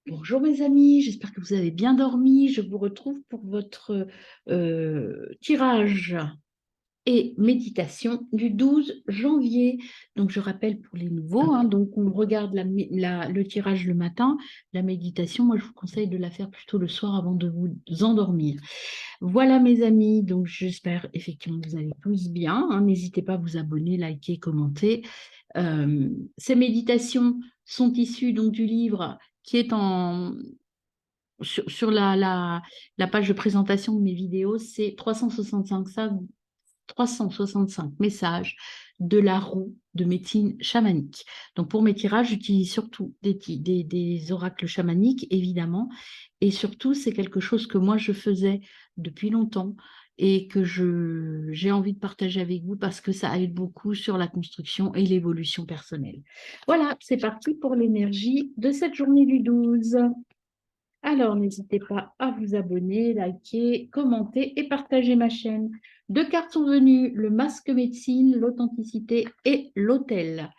Bonjour mes amis, j'espère que vous avez bien dormi. Je vous retrouve pour votre tirage et méditation du 12 janvier. Donc je rappelle pour les nouveaux, donc on regarde le tirage le matin. La méditation, moi je vous conseille de la faire plutôt le soir avant de vous endormir. Voilà mes amis, donc j'espère effectivement que vous allez tous bien, hein. N'hésitez pas à vous abonner, liker, commenter. Ces méditations sont issues donc du livre qui est sur la page de présentation de mes vidéos, c'est 365 messages de la roue de médecine chamanique. Donc pour mes tirages, j'utilise surtout des oracles chamaniques, évidemment, et surtout c'est quelque chose que moi je faisais depuis longtemps et que j'ai envie de partager avec vous parce que ça aide beaucoup sur la construction et l'évolution personnelle. Voilà, c'est parti pour l'énergie de cette journée du 12. Alors, n'hésitez pas à vous abonner, liker, commenter et partager ma chaîne. Deux cartes sont venues, le masque médecine, l'authenticité et l'hôtel.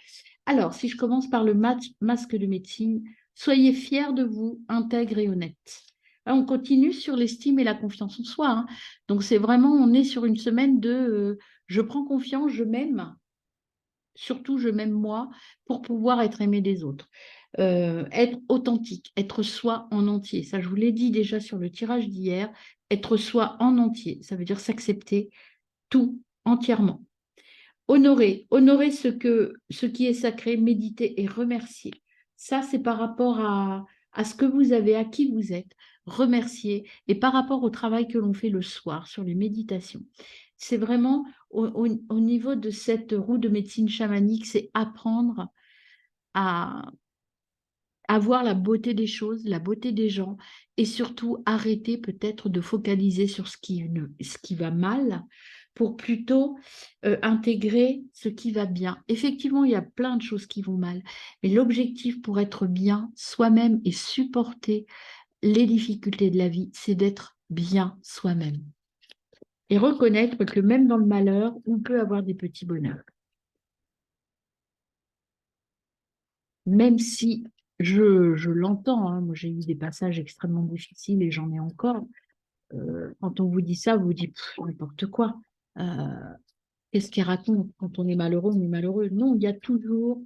Alors, si je commence par le masque de médecine, soyez fiers de vous, intègre et honnête. Là, on continue sur l'estime et la confiance en soi, hein. Donc, c'est vraiment, on est sur une semaine de je prends confiance, je m'aime, surtout je m'aime moi pour pouvoir être aimé des autres. Être authentique, être soi en entier. Ça, je vous l'ai dit déjà sur le tirage d'hier. Être soi en entier, ça veut dire s'accepter tout entièrement. Honorer ce qui est sacré, méditer et remercier. Ça, c'est par rapport à ce que vous avez, à qui vous êtes. Remercier et par rapport au travail que l'on fait le soir sur les méditations. C'est vraiment au niveau de cette roue de médecine chamanique, c'est apprendre à voir la beauté des choses, la beauté des gens, et surtout arrêter peut-être de focaliser sur ce qui va mal pour plutôt intégrer ce qui va bien. Effectivement, il y a plein de choses qui vont mal, mais l'objectif pour être bien soi-même et supporter les difficultés de la vie, c'est d'être bien soi-même. Et reconnaître que même dans le malheur, on peut avoir des petits bonheurs. Même si je l'entends, hein, moi j'ai eu des passages extrêmement difficiles et j'en ai encore. Quand on vous dit ça, vous vous dites n'importe quoi. Euh, Qu'est-ce qu'il raconte? Quand on est malheureux, on est malheureux. Non, il y a toujours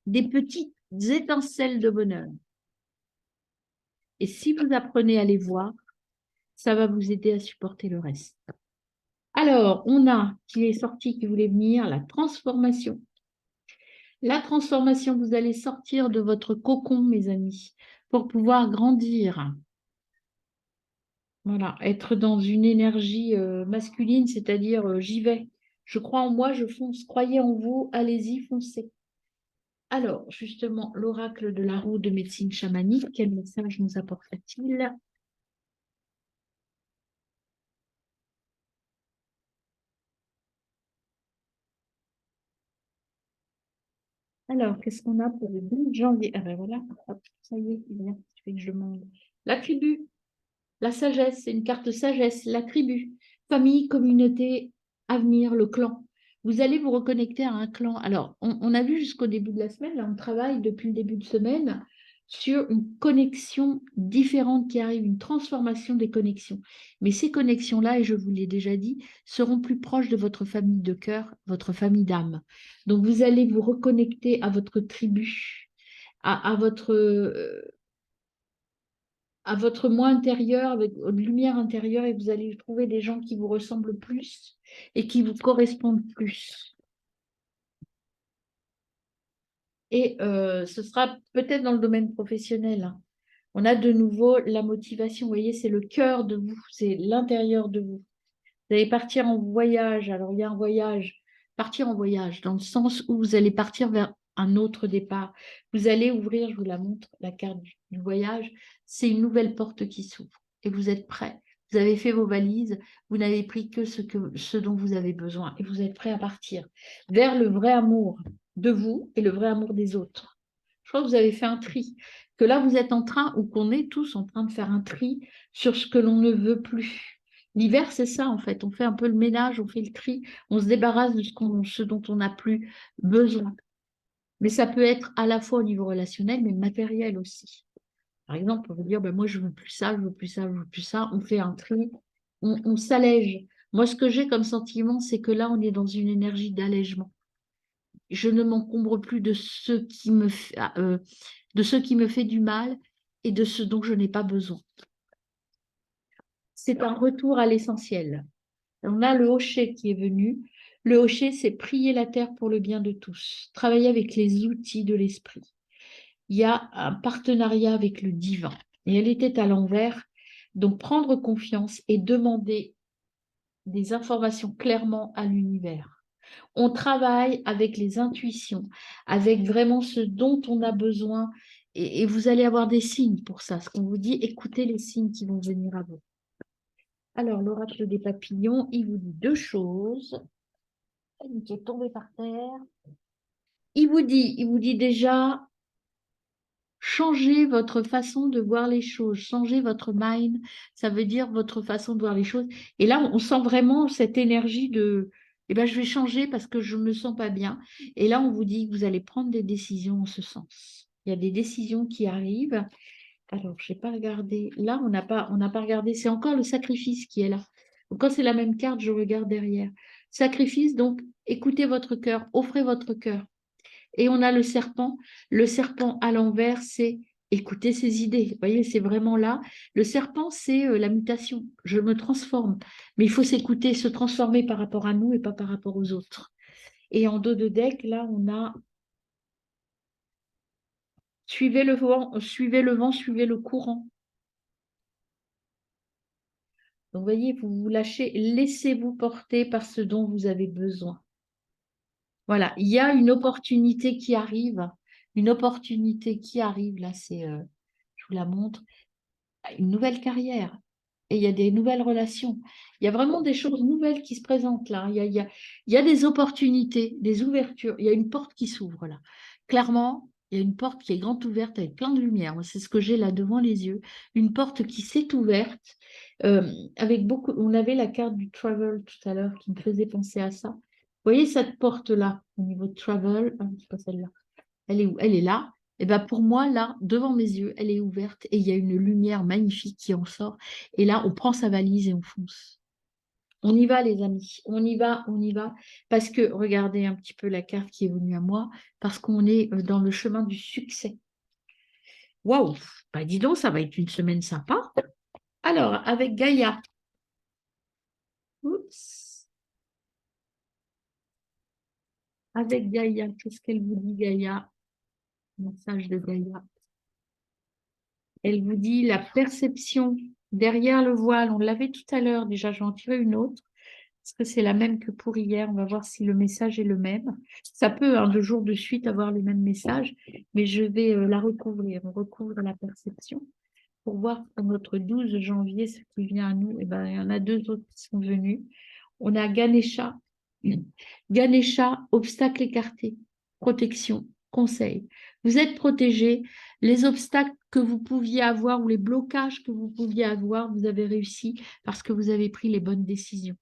des petites étincelles de bonheur. Et si vous apprenez à les voir, ça va vous aider à supporter le reste. Alors, on a qui est sorti, qui voulait venir, la transformation. La transformation, vous allez sortir de votre cocon, mes amis, pour pouvoir grandir. Voilà, être dans une énergie masculine, c'est-à-dire j'y vais. Je crois en moi, je fonce. Croyez en vous, allez-y, foncez. Alors, justement, l'oracle de la roue de médecine chamanique, quel message nous apporte-t-il? Alors, qu'est-ce qu'on a pour le 12 janvier? Ah ben voilà, hop, ça y est, il vient, il fait que je demande. La tribu, la sagesse, c'est une carte sagesse, la tribu, famille, communauté, avenir, le clan. Vous allez vous reconnecter à un clan. Alors, on a vu jusqu'au début de la semaine, là, on travaille depuis le début de semaine sur une connexion différente qui arrive, une transformation des connexions. Mais ces connexions-là, et je vous l'ai déjà dit, seront plus proches de votre famille de cœur, votre famille d'âme. Donc, vous allez vous reconnecter à votre tribu, à votre moi intérieur, avec votre lumière intérieure, et vous allez trouver des gens qui vous ressemblent plus et qui vous correspondent plus. Et ce sera peut-être dans le domaine professionnel, hein. On a de nouveau la motivation, vous voyez, c'est le cœur de vous, c'est l'intérieur de vous. Vous allez partir en voyage, alors il y a un voyage, partir en voyage, dans le sens où vous allez partir vers un autre départ. Vous allez ouvrir, je vous la montre, la carte du voyage, c'est une nouvelle porte qui s'ouvre et vous êtes prêts. Vous avez fait vos valises, vous n'avez pris que ce dont vous avez besoin et vous êtes prêts à partir vers le vrai amour de vous et le vrai amour des autres. Je crois que vous avez fait un tri, que là vous êtes en train, ou qu'on est tous en train de faire un tri sur ce que l'on ne veut plus. L'hiver, c'est ça en fait. On fait un peu le ménage, on fait le tri, on se débarrasse de ce dont on n'a plus besoin. Mais ça peut être à la fois au niveau relationnel, mais matériel aussi. Par exemple, on veut dire, ben, moi, je veux plus ça, je veux plus ça, je veux plus ça. On fait un tri, on s'allège. Moi, ce que j'ai comme sentiment, c'est que là, on est dans une énergie d'allègement. Je ne m'encombre plus de ce qui me de ce qui me fait du mal et de ce dont je n'ai pas besoin. C'est un retour à l'essentiel. On a le Hochet qui est venu. Le Hochet, c'est prier la terre pour le bien de tous, travailler avec les outils de l'esprit. Il y a un partenariat avec le divin. Et elle était à l'envers. Donc, prendre confiance et demander des informations clairement à l'univers. On travaille avec les intuitions, avec vraiment ce dont on a besoin. Et vous allez avoir des signes pour ça. Ce qu'on vous dit, écoutez les signes qui vont venir à vous. Alors, l'oracle des papillons, il vous dit deux choses. Qui est tombé par terre. Il vous dit déjà, changez votre façon de voir les choses, changez votre mind, ça veut dire votre façon de voir les choses. Et là, on sent vraiment cette énergie de, eh ben, je vais changer parce que je ne me sens pas bien. Et là, on vous dit que vous allez prendre des décisions en ce sens. Il y a des décisions qui arrivent. Alors, je n'ai pas regardé. Là, on n'a pas regardé. C'est encore le sacrifice qui est là. Donc, quand c'est la même carte, je regarde derrière. Sacrifice, donc, écoutez votre cœur, offrez votre cœur. Et on a le serpent. Le serpent à l'envers, c'est écouter ses idées. Vous voyez, c'est vraiment là. Le serpent, c'est la mutation. Je me transforme. Mais il faut s'écouter, se transformer par rapport à nous et pas par rapport aux autres. Et en dos de deck, là, on a suivez le vent, suivez le vent, suivez le courant. Donc, vous voyez, vous vous lâchez, laissez-vous porter par ce dont vous avez besoin. Voilà, il y a une opportunité qui arrive. Une opportunité qui arrive, là, je vous la montre. Une nouvelle carrière et il y a des nouvelles relations. Il y a vraiment des choses nouvelles qui se présentent là. Il y a des opportunités, des ouvertures. Il y a une porte qui s'ouvre là. Clairement, il y a une porte qui est grande ouverte avec plein de lumière. Moi, c'est ce que j'ai là devant les yeux. Une porte qui s'est ouverte avec beaucoup. On avait la carte du travel tout à l'heure qui me faisait penser à ça. Vous voyez cette porte-là au niveau de travel? Ah, c'est pas celle-là. Elle est où? Elle est là. Et ben pour moi, là, devant mes yeux, elle est ouverte et il y a une lumière magnifique qui en sort. Et là, on prend sa valise et on fonce. On y va, les amis. On y va, on y va. Parce que, regardez un petit peu la carte qui est venue à moi, parce qu'on est dans le chemin du succès. Waouh! Bah, dis donc, ça va être une semaine sympa. Alors, avec Gaïa. Oups. Avec Gaïa, qu'est-ce qu'elle vous dit, Gaïa? Message de Gaïa. Elle vous dit la perception derrière le voile. On l'avait tout à l'heure déjà, je vais en tirer une autre. Parce que c'est la même que pour hier. On va voir si le message est le même. Ça peut, hein, 2 jours de suite, avoir le même message, mais je vais la recouvrir. On recouvre la perception pour voir pour notre 12 janvier ce qui vient à nous. Et ben, il y en a 2 autres qui sont venus. On a Ganesha. Ganesha, obstacle écarté, protection, conseil. Vous êtes protégé. Les obstacles que vous pouviez avoir ou les blocages que vous pouviez avoir, vous avez réussi parce que vous avez pris les bonnes décisions.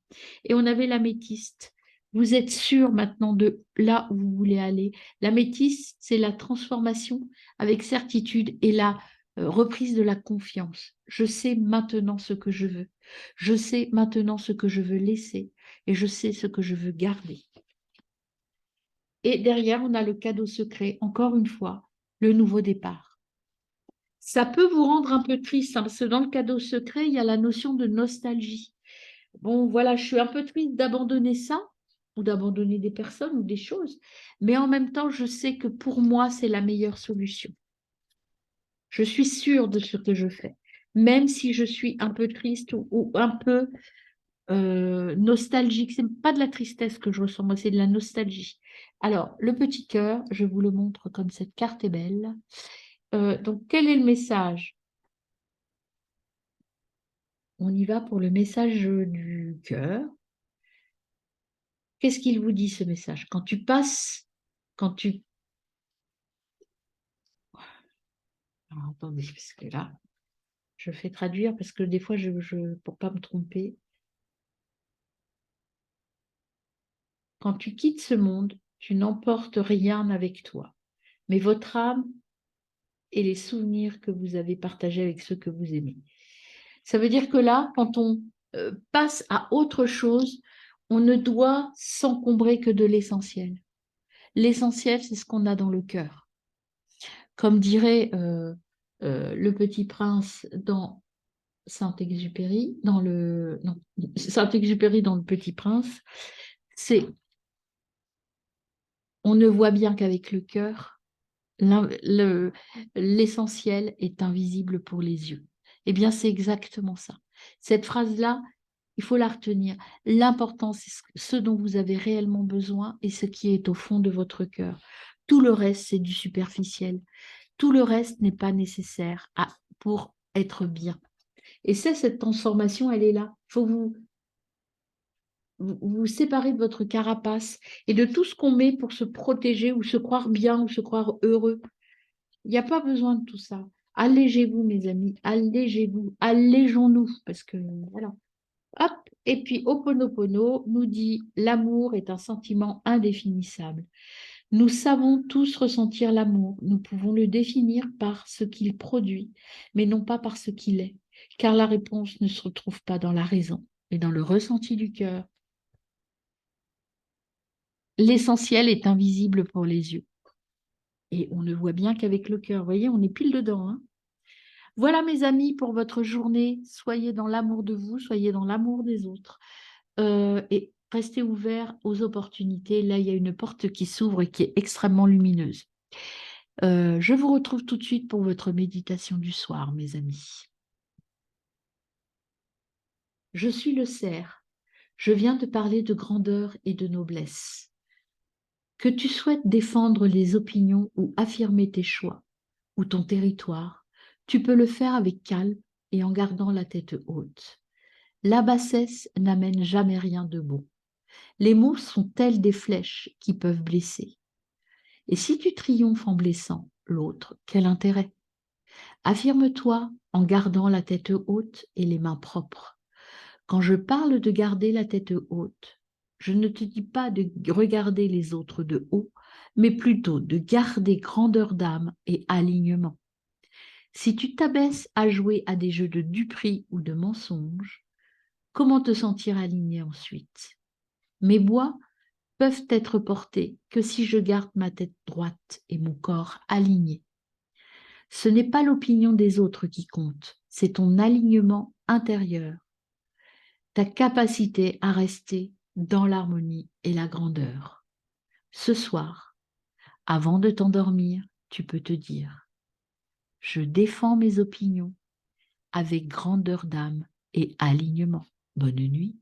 Et on avait l'améthyste. Vous êtes sûr maintenant de là où vous voulez aller. L'améthyste, c'est la transformation avec certitude et la reprise de la confiance. Je sais maintenant ce que je veux. Je sais maintenant ce que je veux laisser et je sais ce que je veux garder. Et derrière, on a le cadeau secret, encore une fois, le nouveau départ. Ça peut vous rendre un peu triste, hein, parce que dans le cadeau secret, il y a la notion de nostalgie. Bon, voilà, je suis un peu triste d'abandonner ça, ou d'abandonner des personnes ou des choses, mais en même temps, je sais que pour moi, c'est la meilleure solution. Je suis sûre de ce que je fais, même si je suis un peu triste ou un peu nostalgique. C'est pas de la tristesse que je ressens, moi, c'est de la nostalgie. Alors, le petit cœur, je vous le montre comme cette carte est belle. Donc, quel est le message? On y va pour le message du cœur. Qu'est-ce qu'il vous dit, ce message? Quand tu passes, quand tu... Alors, attendez, parce que là, je fais traduire parce que des fois, pour pas me tromper. Quand tu quittes ce monde, tu n'emportes rien avec toi. mais votre âme et les souvenirs que vous avez partagés avec ceux que vous aimez. Ça veut dire que là, quand on passe à autre chose, on ne doit s'encombrer que de l'essentiel. L'essentiel, c'est ce qu'on a dans le cœur. Comme dirait le petit prince dans Saint-Exupéry, dans le non, Saint-Exupéry dans Le Petit Prince, c'est on ne voit bien qu'avec le cœur, l'essentiel est invisible pour les yeux. Eh bien, c'est exactement ça. Cette phrase-là, il faut la retenir. L'important, c'est ce dont vous avez réellement besoin et ce qui est au fond de votre cœur. Tout le reste, c'est du superficiel. Tout le reste n'est pas nécessaire pour être bien. Et cette transformation, elle est là. Il faut vous séparer de votre carapace et de tout ce qu'on met pour se protéger ou se croire bien ou se croire heureux. Il n'y a pas besoin de tout ça. Allégez-vous, mes amis, allégez-vous, allégeons-nous, parce que voilà. Hop, et puis Ho'oponopono nous dit l'amour est un sentiment indéfinissable. Nous savons tous ressentir l'amour. Nous pouvons le définir par ce qu'il produit, mais non pas par ce qu'il est, car la réponse ne se retrouve pas dans la raison, mais dans le ressenti du cœur. L'essentiel est invisible pour les yeux. Et on ne voit bien qu'avec le cœur. Vous voyez, on est pile dedans, hein. Voilà, mes amis, pour votre journée. Soyez dans l'amour de vous, soyez dans l'amour des autres. Et restez ouverts aux opportunités. Là, il y a une porte qui s'ouvre et qui est extrêmement lumineuse. Je vous retrouve tout de suite pour votre méditation du soir, mes amis. Je suis le cerf. Je viens te parler de grandeur et de noblesse. Que tu souhaites défendre les opinions ou affirmer tes choix ou ton territoire, tu peux le faire avec calme et en gardant la tête haute. La bassesse n'amène jamais rien de bon. Les mots sont tels des flèches qui peuvent blesser. Et si tu triomphes en blessant l'autre, quel intérêt? Affirme-toi en gardant la tête haute et les mains propres. Quand je parle de garder la tête haute, je ne te dis pas de regarder les autres de haut, mais plutôt de garder grandeur d'âme et alignement. Si tu t'abaisses à jouer à des jeux de duperie ou de mensonges, comment te sentir aligné ensuite? Mes bois peuvent être portés que si je garde ma tête droite et mon corps aligné. Ce n'est pas l'opinion des autres qui compte, c'est ton alignement intérieur, ta capacité à rester dans l'harmonie et la grandeur. Ce soir, avant de t'endormir, tu peux te dire, je défends mes opinions avec grandeur d'âme et alignement. Bonne nuit.